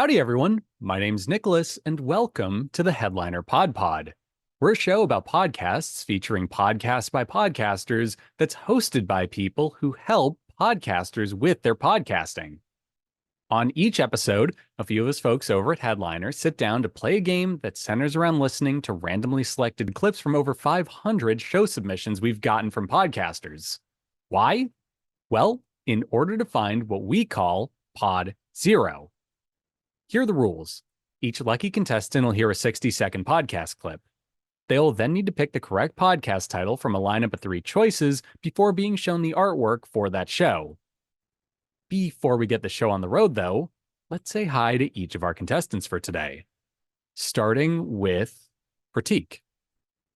Howdy, everyone. My name's Nicholas, and welcome to the Headliner PodPod. We're a show about podcasts featuring podcasts by podcasters that's hosted by people who help podcasters with their podcasting. On each episode, a few of us folks over at Headliner sit down to play a game that centers around listening to randomly selected clips from over 500 show submissions we've gotten from podcasters. Why? Well, in order to find what we call Pod Zero. Here are the rules. Each lucky contestant will hear a 60-second podcast clip. They'll then need to pick the correct podcast title from a lineup of 3 choices before being shown the artwork for that show. Before we get the show on the road, though, let's say hi to each of our contestants for today. Starting with Prateek.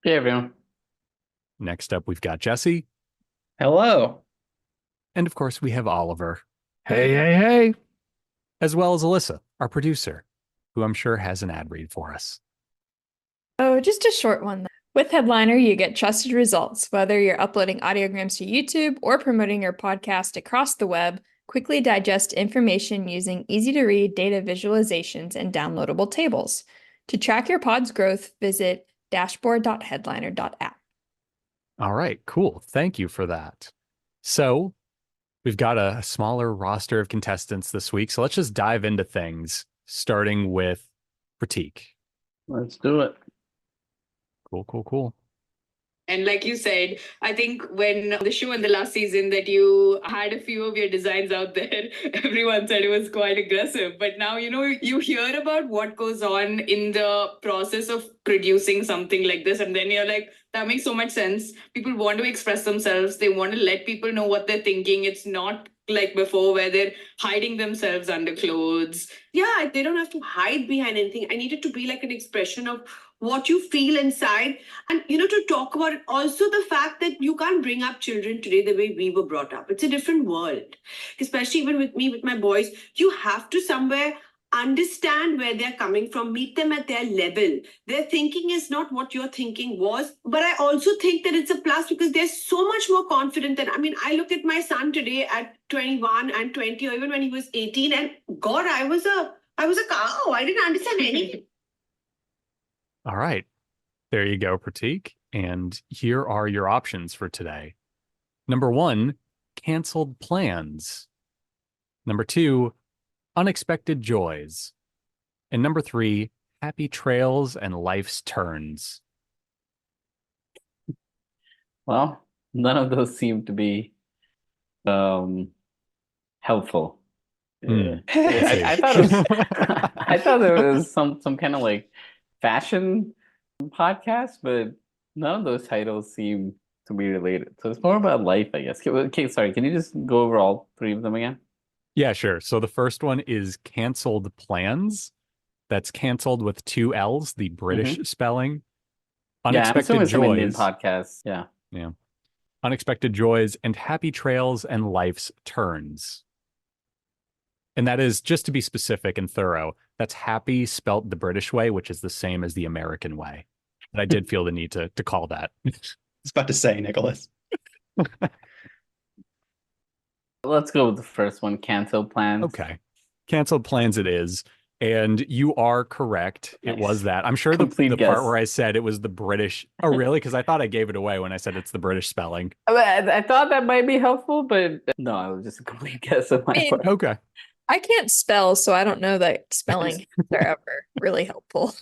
Hey, everyone. Next up, we've got Jesse. Hello. And of course, we have Oliver. Hey. As well as Elissa, our producer, who I'm sure has an ad read for us. Oh, just a short one, though. With Headliner, you get trusted results, whether you're uploading audiograms to YouTube or promoting your podcast across the web. Quickly digest information using easy-to-read data visualizations and downloadable tables. To track your pod's growth, visit dashboard.headliner.app. All right, cool. Thank you for that. So we've got a smaller roster of contestants this week, so let's just dive into things, starting with Prateek. Let's do it. Cool. And like you said, I think when the show in the last season that you had a few of your designs out there, everyone said it was quite aggressive. But now, you hear about what goes on in the process of producing something like this. And then you're like, that makes so much sense. People want to express themselves. They want to let people know what they're thinking. It's not like before where they're hiding themselves under clothes. Yeah, they don't have to hide behind anything. I need it to be like an expression of what you feel inside. And, to talk about it, also the fact that you can't bring up children today the way we were brought up. It's a different world, especially even with me, with my boys. You have to somewhere understand where they're coming from, meet them at their level. Their thinking is not what your thinking was. But I also think that it's a plus because they're so much more confident than, I look at my son today at 21 and 20, or even when he was 18, and God, I was a cow. I didn't understand anything. All right, there you go, Prateek. And here are your options for today. Number 1, canceled plans. Number 2, unexpected joys. And number 3, happy trails and life's turns. Well, none of those seem to be helpful. I thought it was, I thought there was some kind of like fashion podcast, but none of those titles seem to be related. So it's more about life, I guess. Okay, sorry. Can you just go over all 3 of them again? Yeah, sure. So the first one is canceled plans. That's canceled with 2 L's, the British spelling. Unexpected Some Indian joys. podcasts. Yeah. Unexpected joys and happy trails and life's turns. And that is, just to be specific and thorough, that's happy spelt the British way, which is the same as the American way. And I did feel the need to call that. I was about to say, Nicholas. Let's go with the first one, canceled plans. Okay. Canceled plans it is. And you are correct. It was that. I'm sure the part where I said it was the British. Oh, really? Because I thought I gave it away when I said it's the British spelling. I thought that might be helpful, but no, it was just a complete guess of my part. Okay. I can't spell, so I don't know that spelling are ever really helpful.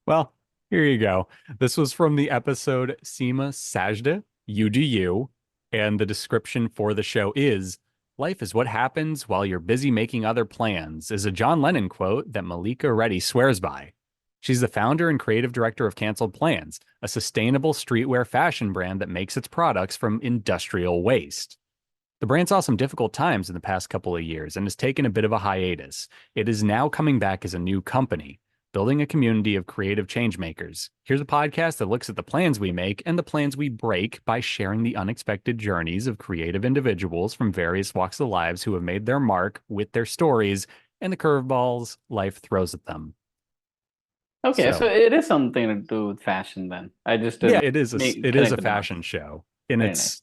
Well, here you go. This was from the episode Seema Sajda, You Do You. And the description for the show is, life is what happens while you're busy making other plans, is a John Lennon quote that Malika Reddy swears by. She's the founder and creative director of Canceled Plans, a sustainable streetwear fashion brand that makes its products from industrial waste. The brand saw some difficult times in the past couple of years and has taken a bit of a hiatus. It is now coming back as a new company, building a community of creative changemakers. Here's a podcast that looks at the plans we make and the plans we break by sharing the unexpected journeys of creative individuals from various walks of lives who have made their mark with their stories and the curveballs life throws at them. Okay, so it is something to do with fashion then. I just it is a fashion show in its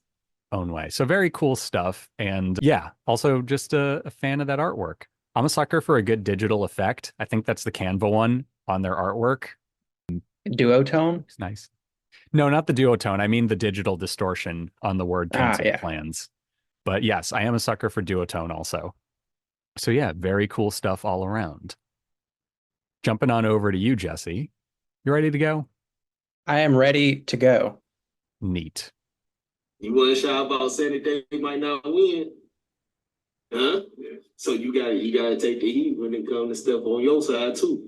own way. So very cool stuff. And yeah, also just a fan of that artwork. I'm a sucker for a good digital effect. I think that's the Canva one on their artwork. Duotone? It's nice. No, not the duotone. I mean the digital distortion on the word canceled yeah. plans. But yes, I am a sucker for duotone also. So yeah, very cool stuff all around. Jumping on over to you, Jesse. You ready to go? I am ready to go. Neat. You want to shout about saying that they might not win? Huh? So you gotta take the heat when it comes to step on your side too.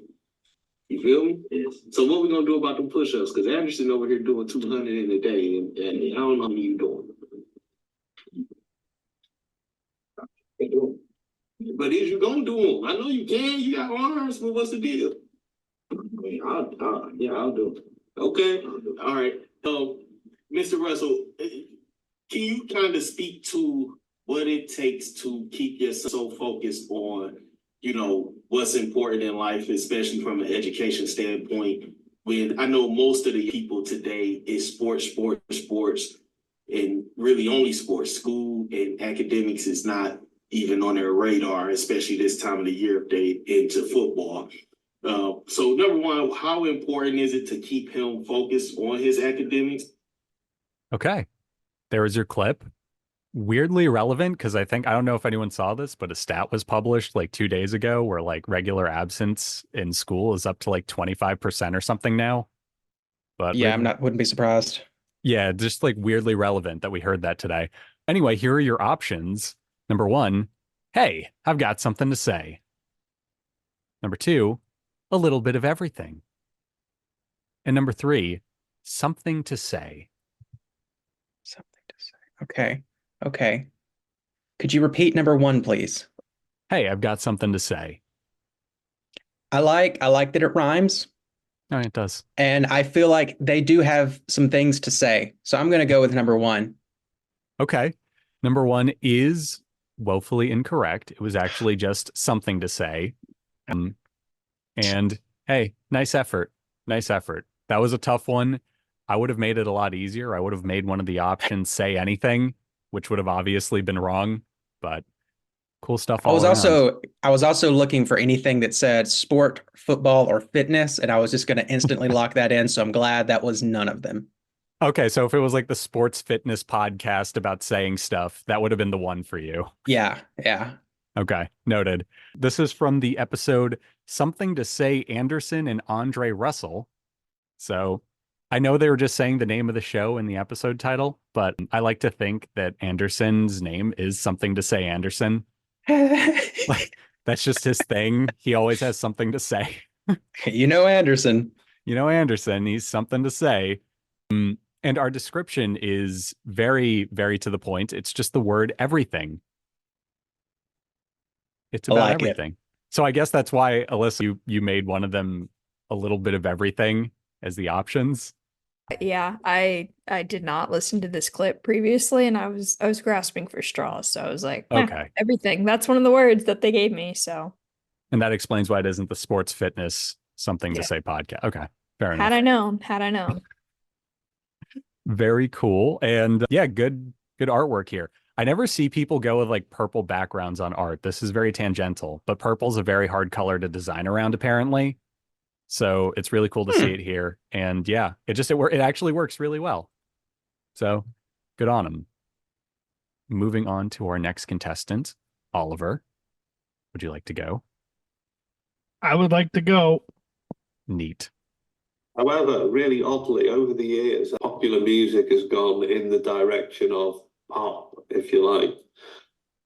You feel me? Yes. So what we gonna do about them push-ups? Because Anderson over here doing 200 in a day, and I don't know how many you doing. But is you gonna do them? I know you can. You got arms, but what's the deal? I'll do it. Okay. All right. Mr. Russell, can you kind of speak to what it takes to keep yourself so focused on, what's important in life, especially from an education standpoint, when I know most of the people today is sports, and really only sports. School and academics is not even on their radar, especially this time of the year if they into football. So number one, how important is it to keep him focused on his academics? Okay. There was your clip. Weirdly relevant because I don't know if anyone saw this, but a stat was published like 2 days ago where like regular absence in school is up to like 25% or something now. But yeah, wouldn't be surprised. Yeah, just like weirdly relevant that we heard that today. Anyway, here are your options. Number 1, hey, I've got something to say. Number 2, a little bit of everything. And number 3, something to say. Something to say. Okay. Could you repeat number 1, please? Hey, I've got something to say. I like that it rhymes. Oh, it does. And I feel like they do have some things to say. So I'm going to go with number 1. Okay. Number 1 is woefully incorrect. It was actually just something to say. And hey, nice effort. Nice effort. That was a tough one. I would have made it a lot easier. I would have made one of the options say anything, which would have obviously been wrong, but cool stuff all around. I was also looking for anything that said sport, football, or fitness, and I was just going to instantly lock that in. So I'm glad that was none of them. Okay, so if it was like the sports fitness podcast about saying stuff, that would have been the one for you. Yeah. Okay, noted. This is from the episode Something to Say Anderson and Andre Russell. So I know they were just saying the name of the show in the episode title, but I like to think that Anderson's name is Something to Say Anderson. Like, that's just his thing. He always has something to say. Anderson. Anderson, he's something to say. And our description is very, very to the point. It's just the word everything. It's about everything. So I guess that's why, Elissa, you made one of them a little bit of everything as the options. Yeah, I did not listen to this clip previously, and I was grasping for straws. So I was like, okay, everything. That's one of the words that they gave me. So, and that explains why it isn't the sports fitness something to say podcast. Okay, fair enough. Had I known. Very cool, and yeah, good artwork here. I never see people go with like purple backgrounds on art. This is very tangential, but purple's a very hard color to design around, apparently. So it's really cool to see it here. And yeah, it actually works really well. So good on them. Moving on to our next contestant, Oliver. Would you like to go? I would like to go. Neat. However, really oddly, over the years, popular music has gone in the direction of pop, if you like.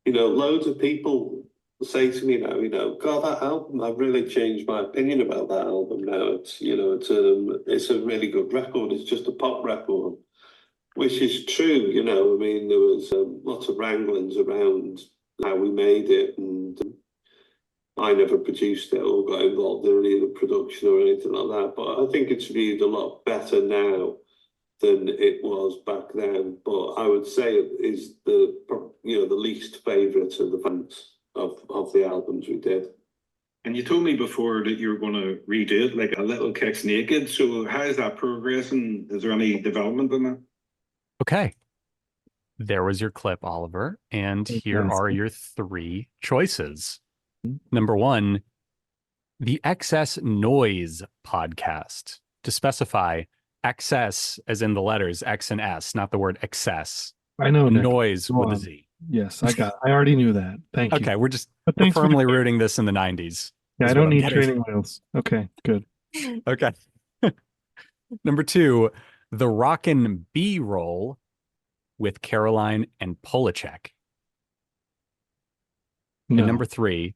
Loads of people say to me now, God, that album, I've really changed my opinion about that album now. It's a really good record. It's just a pop record, which is true. There was lots of wranglings around how we made it, and I never produced it or got involved in any of the production or anything like that. But I think it's viewed a lot better now than it was back then. But I would say it is the least favourite of the fans of the albums we did. And you told me before that you were going to redo it, like A Little Kicks Naked. So how is that progressing? Is there any development in that? Okay. There was your clip, Oliver. And here are your 3 choices. Number 1, the Excess Noise Podcast. To specify, excess as in the letters X and S, not the word excess. I know, Nick. Noise Go with a on. Z. Yes, I already knew that. Thank you. Okay, we're thanks for firmly the- rooting this in the 90s. Yeah, I is don't what I'm need getting. training wheels. Okay, good. Okay. Number 2, the Rockin' B-roll with Caroline and Polacek. No. And number 3,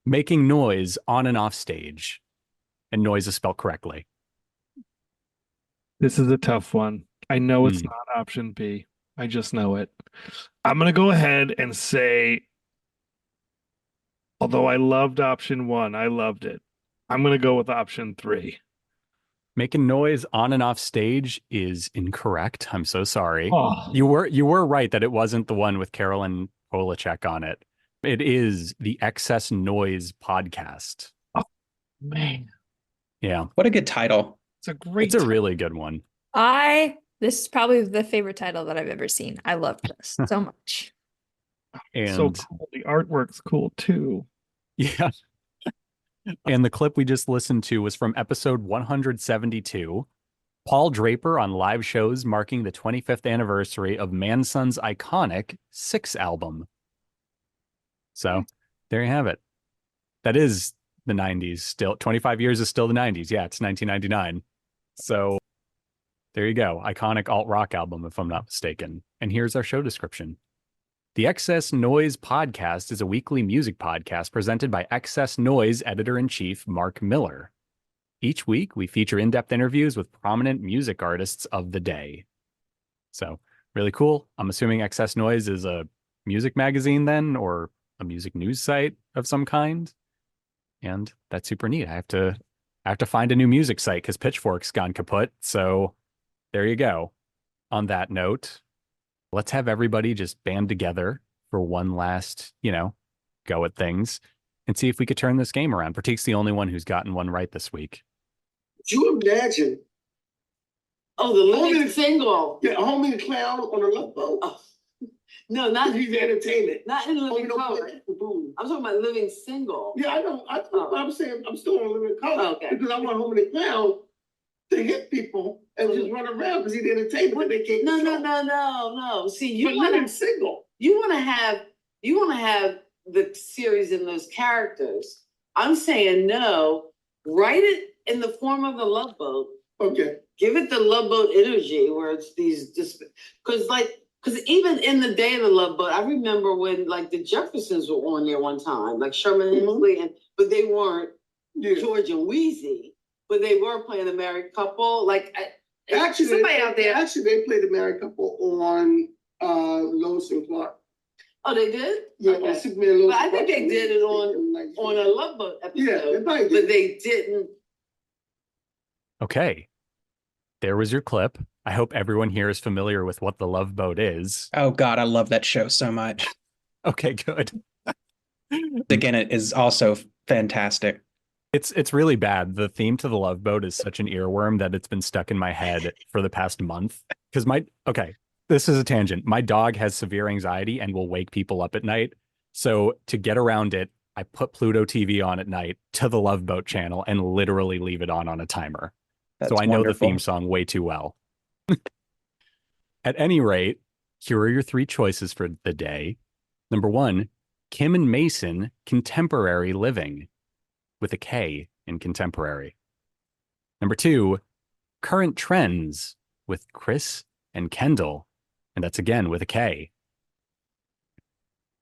making noise on and off stage. And noise is spelled correctly. This is a tough one. I know it's not option B. I just know it. I'm going to go ahead and say, although I loved option 1, I loved it. I'm going to go with option 3. Making noise on and off stage is incorrect. I'm so sorry. Oh. You were right that it wasn't the one with Carolyn Polacek on it. It is the Excess Noise Podcast. Oh, man. Yeah. What a good title. It's a great It's a really good one. This is probably the favorite title that I've ever seen. I loved this so much. And so cool. The artwork's cool too. Yeah. And the clip we just listened to was from episode 172. Paul Draper on live shows marking the 25th anniversary of Manson's iconic 6 album. So there you have it. That is the 90s still. 25 years is still the 90s. Yeah, it's 1999. So there you go. Iconic alt-rock album, if I'm not mistaken. And here's our show description. The Excess Noise Podcast is a weekly music podcast presented by Excess Noise editor-in-chief Mark Miller. Each week, we feature in-depth interviews with prominent music artists of the day. So, really cool. I'm assuming Excess Noise is a music magazine then, or a music news site of some kind. And that's super neat. I have to find a new music site because Pitchfork's gone kaput. So there you go. On that note, let's have everybody just band together for one last, go at things and see if we could turn this game around. Prateek's the only one who's gotten one right this week. Could you imagine? Oh, the living single. Yeah, homie the clown on a love boat. Oh. No, not he's entertainment. Not in living color. Boom. I'm talking about living single. Yeah, I know. I'm saying I'm still on living color because I want homie the clown to hit people and just run around because he's entertainment. They can't. No. See, you want living single. You want to have the series in those characters. I'm saying no. Write it in the form of the Love Boat. Okay. Give it the Love Boat energy where it's these just because even in the day of the Love Boat, I remember when the Jeffersons were on there one time, like Sherman Hemsley, but they weren't George and Wheezy, but they were playing the married couple. Actually, somebody out there. Actually, they played the married couple on Lois and Clark. Oh, they did? Yeah, okay. Superman. But I think they did it on a Love Boat episode. Yeah, but they didn't. Okay. There was your clip. I hope everyone here is familiar with what the Love Boat is. Oh God, I love that show so much. Okay, good. Again, it is also fantastic. It's really bad. The theme to the Love Boat is such an earworm that it's been stuck in my head for the past month. Because this is a tangent. My dog has severe anxiety and will wake people up at night. So to get around it, I put Pluto TV on at night to the Love Boat channel and literally leave it on a timer. That's so I know wonderful. the theme song way too well. At any rate, here are your 3 choices for the day. Number 1, Kim and Mason Contemporary Living, with a K in contemporary. Number 2, Current Trends, with Chris and Kendall, and that's again with a K.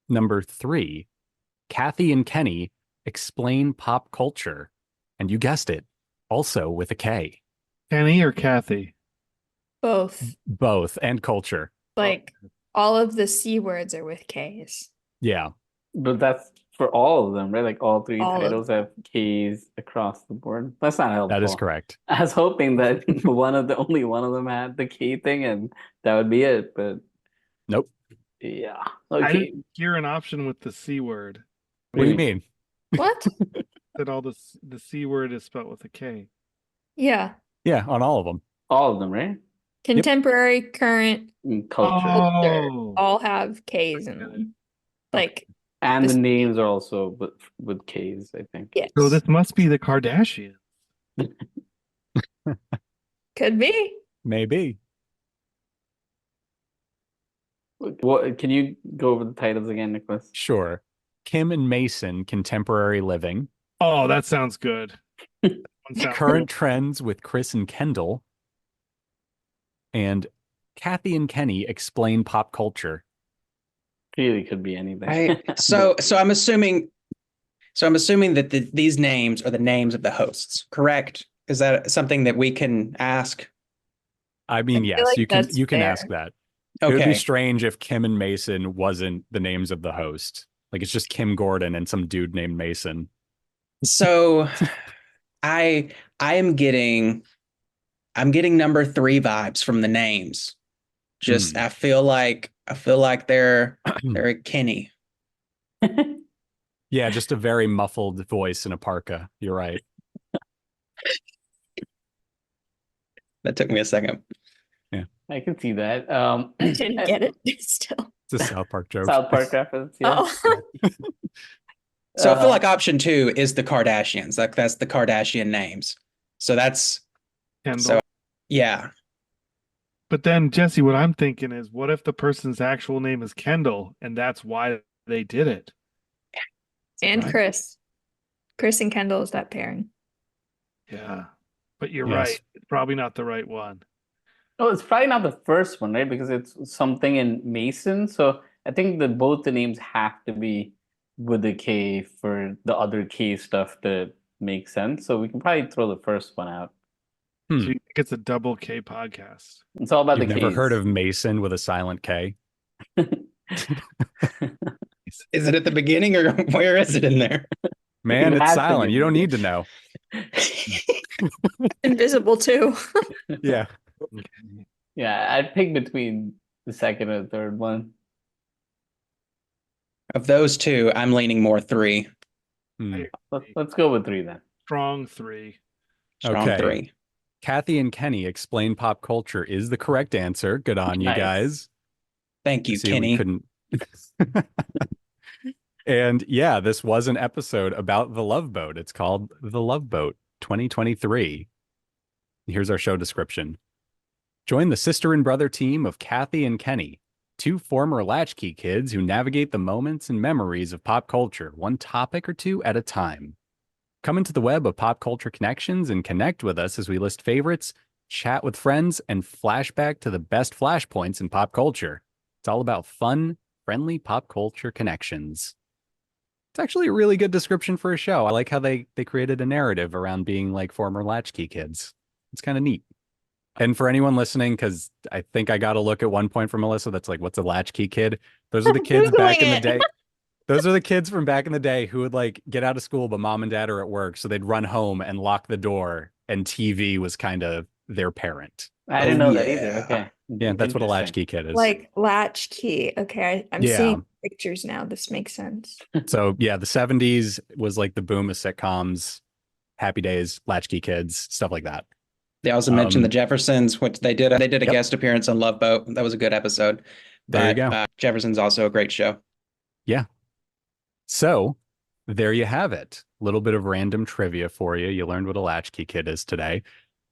Number 3, Kathy and Kenny Explain Pop Culture, and you guessed it, also with a K. Kenny or Kathy? Both. Both, and culture. All of the C words are with Ks. Yeah. But that's for all of them, right? All 3 All titles have Ks across the board. That's not helpful. That is correct. I was hoping that only one of them had the K thing, and that would be it. But nope. Yeah. Okay. I Okay. didn't hear an option with the C word. What do you mean? What? That all the C word is spelled with a K. Yeah. Yeah, on all of them. All of them, right? Contemporary, current, Culture. culture all have Ks in them. And This- the names are also with K's, I think. Yes. So this must be the Kardashians. Could be. Maybe. What can you go over the titles again, Nicholas? Sure. Kim and Mason, Contemporary Living. Oh, that sounds good. Current Trends with Chris and Kendall. And Kathy and Kenny, Explain Pop Culture. Clearly could be anything. So I'm assuming that these names are the names of the hosts, correct? Is that something that we can ask? I mean, I feel yes, like you can that's ask fair. that. It would be Okay. strange if Kim and Mason wasn't the names of the host. Like it's just Kim Gordon and some dude named Mason. So I'm getting number 3 vibes from the names. Just I feel like they're a Kenny. Yeah, just a very muffled voice in a parka. You're right. That took me a second. Yeah. I can see that. I didn't get it still. It's a South Park joke. South Park reference, yeah. Oh. So I feel like option 2 is the Kardashians. Like that's the Kardashian names. So that's Kendall. so yeah. But then, Jesse, what I'm thinking is, what if the person's actual name is Kendall, and that's why they did it? And Right. Chris. Chris and Kendall is that pairing. Yeah, but you're Yes. right. It's probably not the right one. Oh, it's probably not the first one, right? Because it's something in Mason. So I think that both the names have to be with a K for the other K stuff to make sense. So we can probably throw the first one out. So you think it's a double K podcast? It's all about You've the never Ks. heard of Mason with a silent K? Is it at the beginning or where is it in there? Man, It it's has to silent. be. You don't need to know. Invisible too. Yeah. Yeah, I'd pick between the second and the third one. Of those 2, I'm leaning more 3. Let's go with 3 then. Strong 3. Strong Okay. 3. Kathy and Kenny, Explain Pop Culture is the correct answer. Good on you Nice. guys. Thank you, See, Kenny. we couldn't. And yeah, this was an episode about the Love Boat. It's called The Love Boat 2023. Here's our show description. Join the sister and brother team of Kathy and Kenny, 2 former latchkey kids who navigate the moments and memories of pop culture, one topic or 2 at a time. Come into the web of pop culture connections and connect with us as we list favorites, chat with friends, and flashback to the best flashpoints in pop culture. It's all about fun, friendly pop culture connections. It's actually a really good description for a show. I like how they created a narrative around being like former latchkey kids. It's kind of neat. And for anyone listening, because I think I got a look at one point from Elissa that's like, what's a latchkey kid? Those are the kids back in the day. Those are the kids from back in the day who would like get out of school, but mom and dad are at work. So they'd run home and lock the door, and TV was kind of their parent. I didn't know that yeah. either. Okay. Yeah, that's what a Interesting. latchkey kid is. Like latchkey. Okay, I'm Yeah. seeing pictures now. This makes sense. So yeah, the 70s was like the boom of sitcoms, Happy Days, latchkey kids, stuff like that. They also mentioned the Jeffersons, which they did a Yep. guest appearance on Love Boat. That was a good episode. There you But go. Jefferson's also a great show. Yeah. So there you have it. A little bit of random trivia for you. You learned what a latchkey kid is today.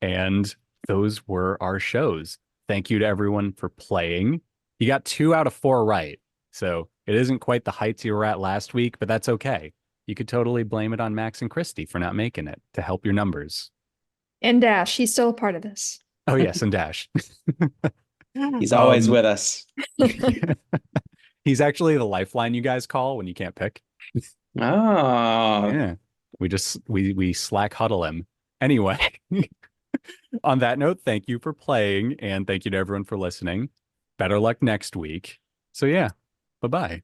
And those were our shows. Thank you to everyone for playing. You got 2 out of 4 right. So it isn't quite the heights you were at last week, but that's okay. You could totally blame it on Max and Christy for not making it to help your numbers. And Dash, he's still a part of this. Oh, yes, and Dash. He's always with us. He's actually the lifeline you guys call when you can't pick. Oh. Yeah. We Slack huddle him. Anyway, on that note, thank you for playing, and thank you to everyone for listening. Better luck next week. So yeah, bye-bye.